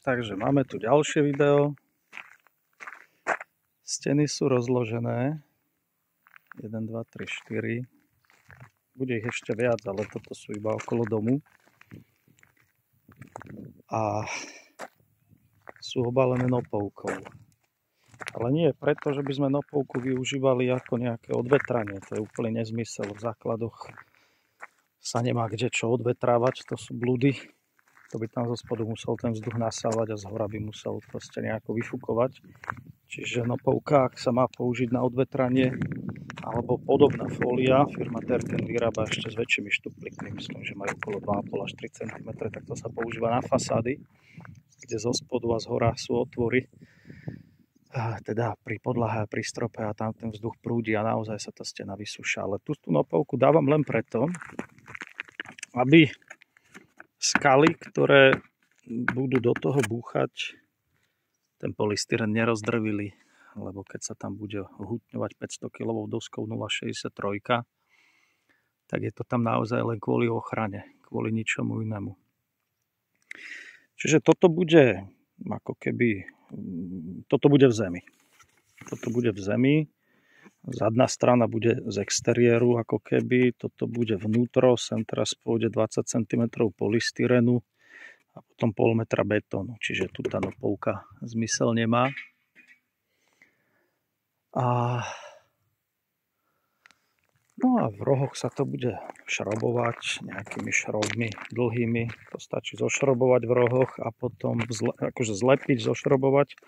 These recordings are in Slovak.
Takže máme tu ďalšie video. Steny sú rozložené. 1, 2, 3, 4. Bude ich ešte viac, ale toto sú iba okolo domu. A sú obalené nopovkou. Ale nie preto, že by sme nopovku využívali ako nejaké odvetranie. To je úplne nezmysel. V základoch sa nemá kde čo odvetrávať. To sú bludy. To by tam zo spodu musel ten vzduch nasávať a z hora by musel proste nejako vyfukovať. Čiže nopovka, ak sa má použiť na odvetranie, alebo podobná fólia, firma Terken vyrába ešte s väčšími štuplikmi, myslím, že majú okolo 2,5 až 3 cm, tak to sa používa na fasády, kde zo spodu a z hora sú otvory, teda pri podlahe a pri strope a tam ten vzduch prúdi a naozaj sa tá stena vysúša. Ale tú nopovku dávam len preto, aby skaly, ktoré budú do toho búchať, ten polystyren nerozdrvili, lebo keď sa tam bude hutňovať 500 kg doskou 0,63, tak je to tam naozaj len kvôli ochrane, kvôli ničomu inému. Čiže toto bude ako keby, toto bude v zemi. Toto bude v zemi, zadná strana bude z exteriéru ako keby, toto bude vnútro, sem teraz pôjde 20 cm polystyrenu a potom pol metra betónu, čiže tu tá nopovka zmysel nemá. No a v rohoch sa to bude šrobovať nejakými šrobmi dlhými. To stačí zošrobovať v rohoch a potom akože zlepiť, zošrobovať.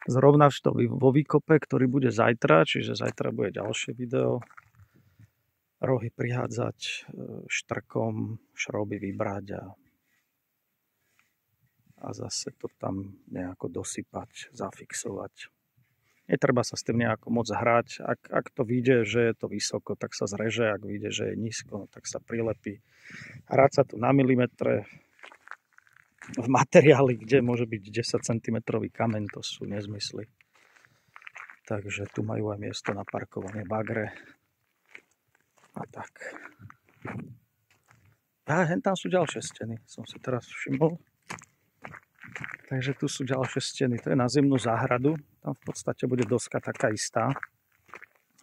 Zrovnač to vo výkope, ktorý bude zajtra, čiže zajtra bude ďalšie video. Rohy prihádzať štrkom, šroby vybrať a zase to tam nejako dosypať, zafixovať. Netreba sa s tým nejako moc hrať. Ak to vyjde, že je to vysoko, tak sa zreže. Ak vyjde, že je nízko, tak sa prilepí. Hrať sa tu na milimetre v materiáli, kde môže byť 10 cm kameň, to sú nezmysly. Takže tu majú aj miesto na parkovanie bagre. A tak. A hen tam sú ďalšie steny, som si teraz všimol. Takže tu sú ďalšie steny. To je na zimnú záhradu. Tam v podstate bude doska taká istá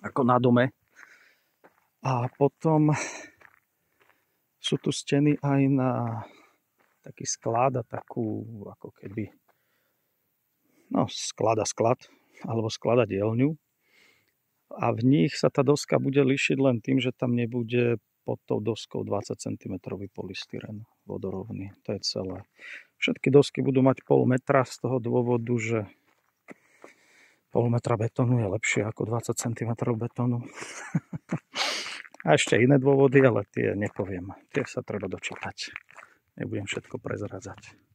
ako na dome. A potom sú tu steny aj na taký sklad a takú ako keby sklad alebo skladadielňu. A v nich sa tá doska bude líšiť len tým, že tam nebude pod tou doskou 20 cm polystyren vodorovný. To je celé. Všetky dosky budú mať pol metra z toho dôvodu, že pol metra betónu je lepšie ako 20 cm betónu. A ešte iné dôvody, ale tie nepoviem. Tie sa treba dočítať. Nebudem všetko prezrádzať.